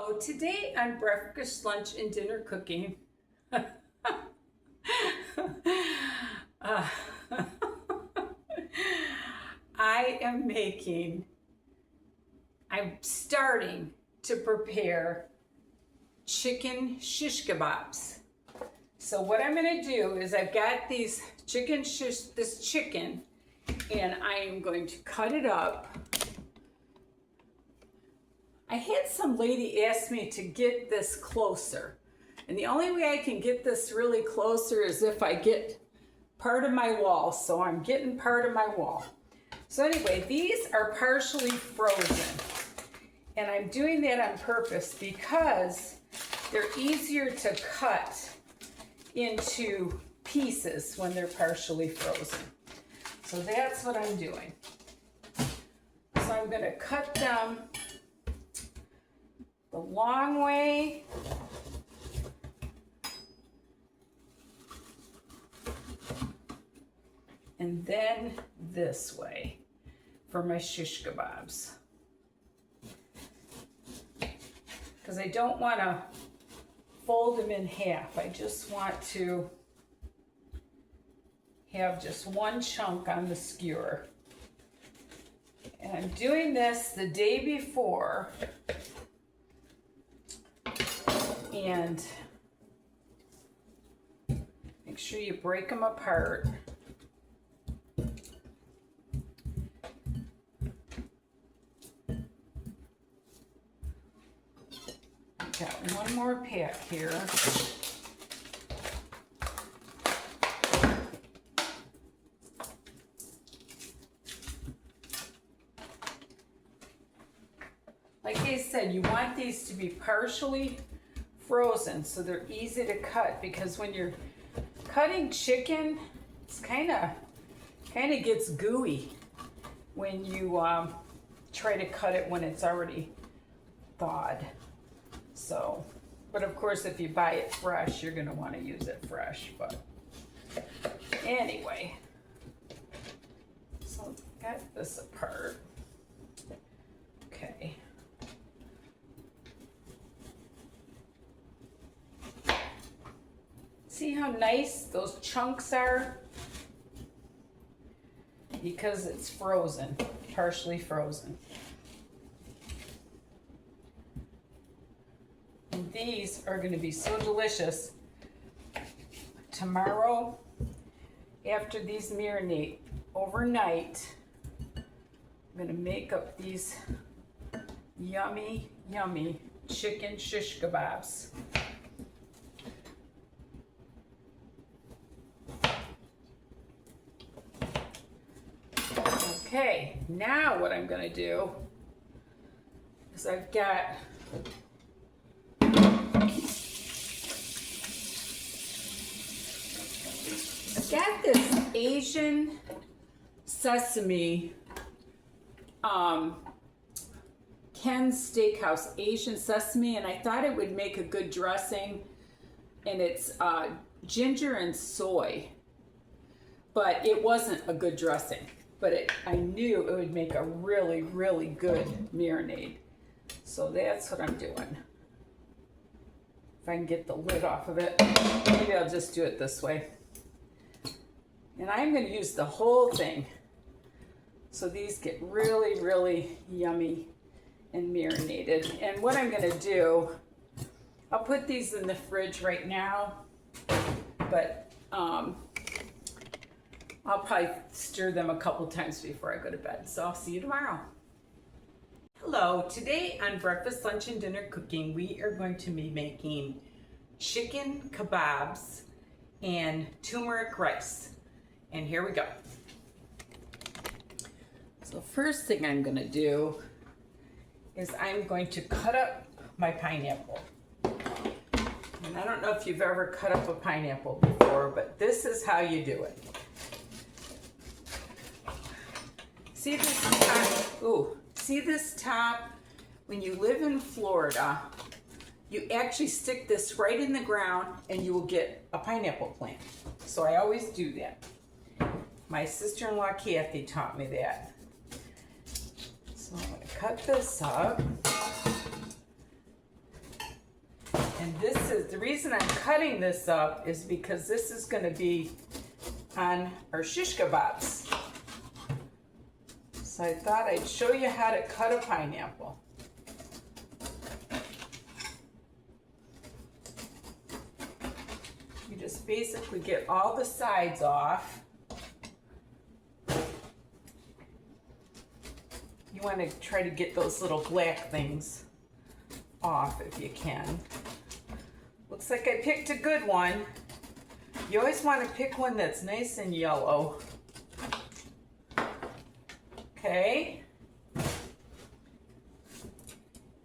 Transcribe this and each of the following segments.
Hello, today on breakfast, lunch, and dinner cooking. I'm starting to prepare chicken shish kebabs. So what I'm going to do is I've got this chicken, and I am going to cut it up. I had some lady ask me to get this closer, and the only way I can get this really closer is if I get part of my wall. So I'm getting part of my wall. So anyway, these are partially frozen, and I'm doing that on purpose because they're easier to cut into pieces when they're partially frozen. So that's what I'm doing. So I'm going to cut them the long way, and then this way for my shish kebabs, because I don't want to fold them in half. I just want to have just one chunk on the skewer. And I'm doing this the day before, and make sure you break them apart. Got one more pack here. Like I said, you want these to be partially frozen so they're easy to cut, because when you're cutting chicken, it's kind of gets gooey when you try to cut it when it's already thawed. So, but of course, if you buy it fresh, you're going to want to use it fresh. But anyway, so got this apart. Okay. See how nice those chunks are? Because it's frozen, partially frozen. And these are going to be so delicious. Tomorrow, after these marinate overnight, I'm going to make up these yummy, yummy chicken shish kebabs. Okay, now what I'm going to do is I've got this Asian sesame, Ken's Steakhouse Asian sesame, and I thought it would make a good dressing, and it's ginger and soy, but it wasn't a good dressing. But I knew it would make a really, really good marinade. So that's what I'm doing. If I can get the lid off of it, maybe I'll just do it this way. And I'm going to use the whole thing, so these get really, really yummy and marinated. And what I'm going to do, I'll put these in the fridge right now, but I'll probably stir them a couple times before I go to bed. So I'll see you tomorrow. Hello, today on Breakfast, Lunch, and Dinner Cooking, we are going to be making chicken kebabs and turmeric rice. And here we go. So first thing I'm going to do is I'm going to cut up my pineapple. And I don't know if you've ever cut up a pineapple before, but this is how you do it. See this top? Ooh, see this top? When you live in Florida, you actually stick this right in the ground and you will get a pineapple plant. So I always do that. My sister-in-law Kathy taught me that. So I'm going to cut this up. And this is, the reason I'm cutting this up is because this is gonna be on our shish kebabs. So I thought I'd show you how to cut a pineapple. You just basically get all the sides off. You want to try to get those little black things off if you can. Looks like I picked a good one. You always want to pick one that's nice and yellow. Okay.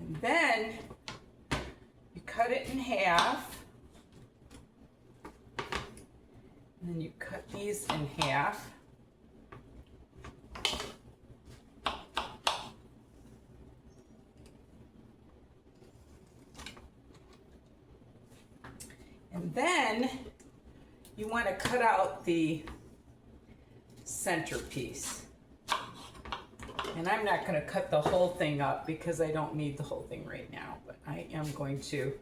And then you cut it in half. And then you cut these in half. And then you want to cut out the centerpiece. And I'm not going to cut the whole thing up because I don't need the whole thing right now, but I am going to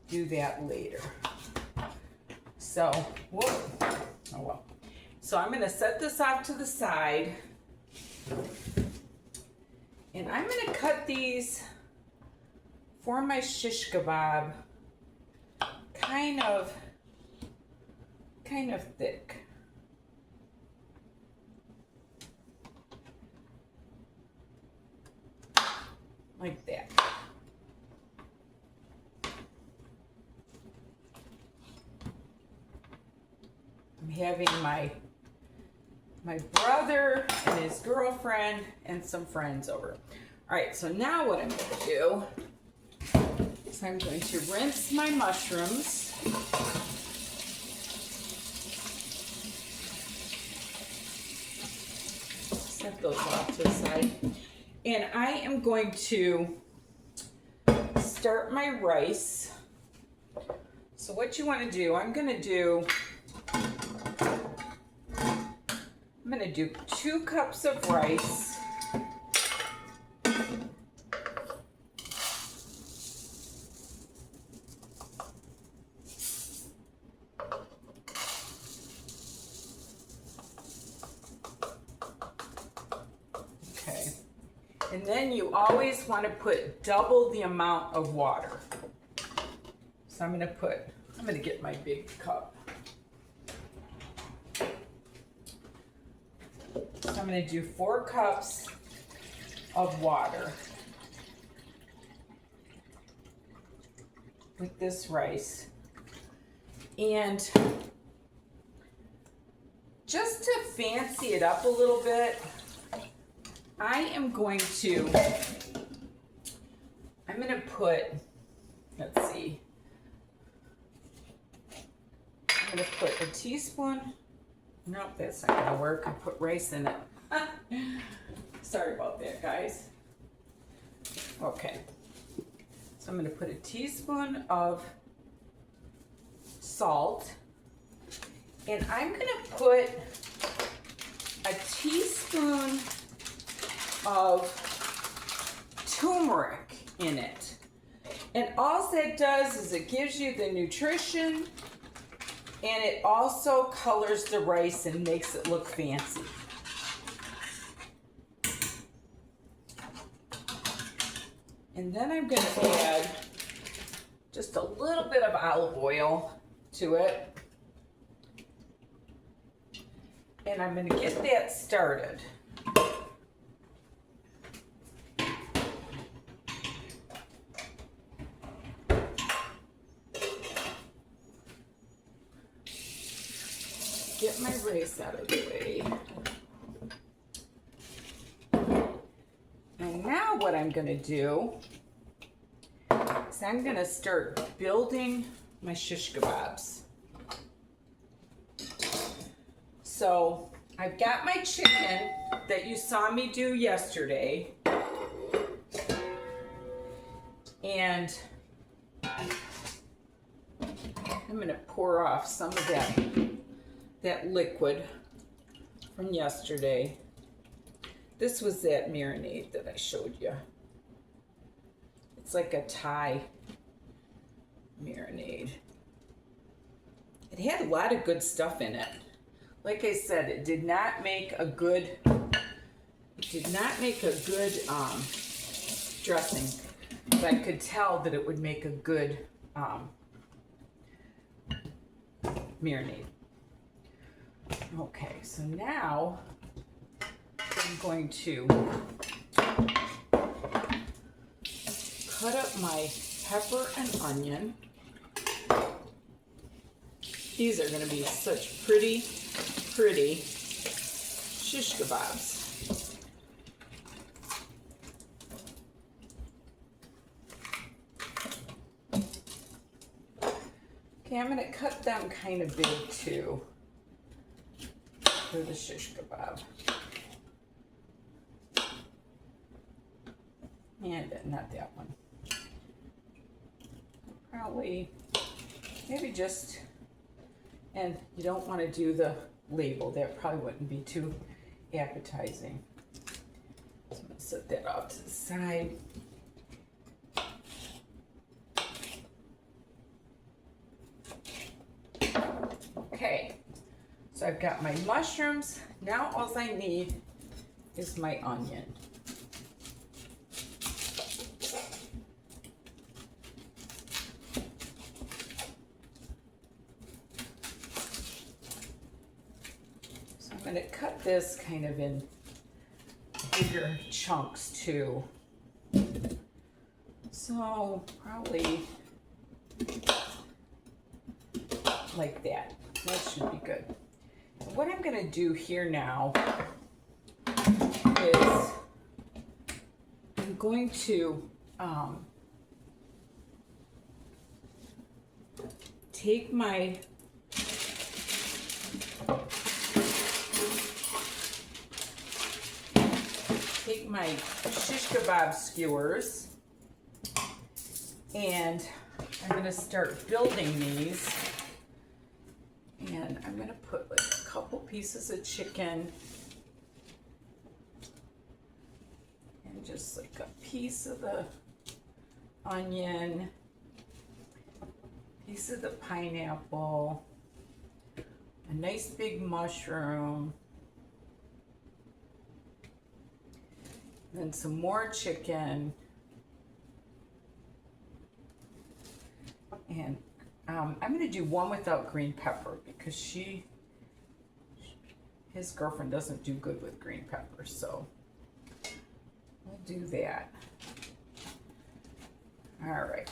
do that later. So, whoa, oh well. So I'm going to set this off to the side. And I'm going to cut these for my shish kebab kind of thick. Like that. I'm having my brother and his girlfriend and some friends over. All right, so now what I'm going to do is I'm going to rinse my mushrooms. Set those off to the side. And I am going to start my rice. So what you want to do, I'm going to do 2 cups of rice. And then you always want to put double the amount of water. So I'm going to get my big cup. So I'm going to do 4 cups of water with this rice. And just to fancy it up a little bit, I'm going to put, let's see, I'm going to put a teaspoon, nope, that's not going to work, I put rice in it. Sorry about that, guys. Okay, so I'm going to put a teaspoon of salt, and I'm going to put a teaspoon of turmeric in it. And all that does is it gives you the nutrition, and it also colors the rice and makes it look fancy. And then I'm going to add just a little bit of olive oil to it. And I'm going to get that started. Get my rice out of the way. And now what I'm going to do is I'm going to start building my shish kebabs. So I've got my chicken that you saw me do yesterday. And I'm going to pour off some of that liquid from yesterday. This was that marinade that I showed you. It's like a Thai marinade. It had a lot of good stuff in it. Like I said, it did not make a good dressing, but I could tell that it would make a good marinade. Okay, so now I'm going to cut up my pepper and onion. These are going to be such pretty shish kebabs. Okay, I'm going to cut them kind of big too for the shish kebab. And not that one. Probably, maybe just, and you don't want to do the label. That probably wouldn't be too appetizing. So I'm going to set that off to the side. Okay, so I've got my mushrooms. Now all I need is my onion. I'm going to cut this kind of in bigger chunks too. So probably like that. That should be good. What I'm going to do here now is I'm going to take my shish kebab skewers, and I'm going to start building these. And I'm going to put like a couple pieces of chicken and just like a piece of the onion, piece of the pineapple, a nice big mushroom, then some more chicken, and I'm going to do one without green pepper because his girlfriend doesn't do good with green pepper, so we'll do that. All right.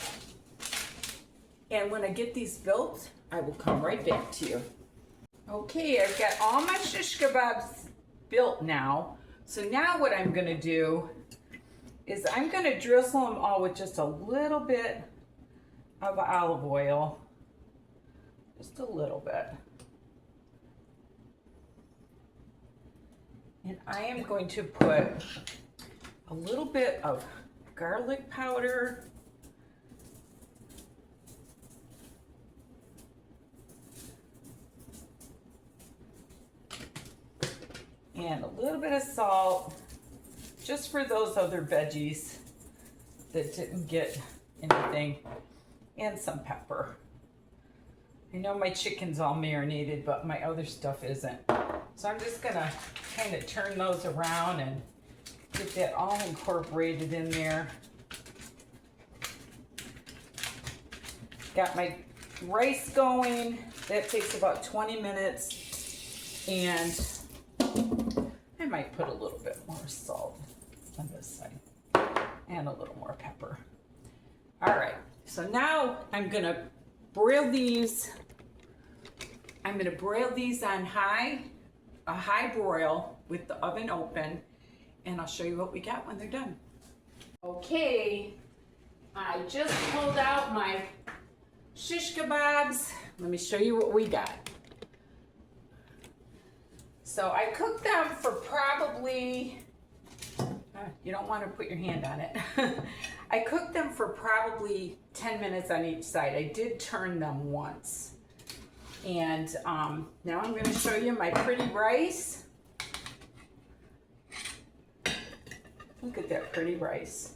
And when I get these built, I will come right back to you. Okay, I've got all my shish kebabs built now. So now what I'm going to do is I'm going to drizzle them all with just a little bit of olive oil. Just a little bit. And I am going to put a little bit of garlic powder. And a little bit of salt, just for those other veggies that didn't get anything, and some pepper. I know my chicken's all marinated, but my other stuff isn't. So I'm just gonna kind of turn those around and get that all incorporated in there. Got my rice going. That takes about 20 minutes. And I might put a little bit more salt on this side and a little more pepper. All right, so now I'm gonna broil these. I'm gonna broil these on a high broil with the oven open, and I'll show you what we got when they're done. Okay, I just pulled out my shish kebabs. Let me show you what we got. So I cooked them for probably, you don't want to put your hand on it. I cooked them for probably 10 minutes on each side. I did turn them once. And now I'm going to show you my pretty rice. Look at that pretty rice.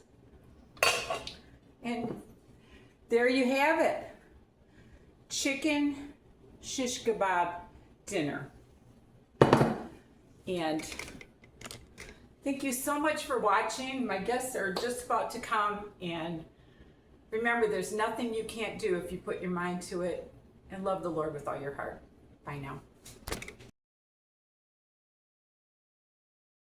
And there you have it. chicken shish kebab dinner. And thank you so much for watching. My guests are just about to come, and remember, there's nothing you can't do if you put your mind to it, and love the Lord with all your heart. Bye now.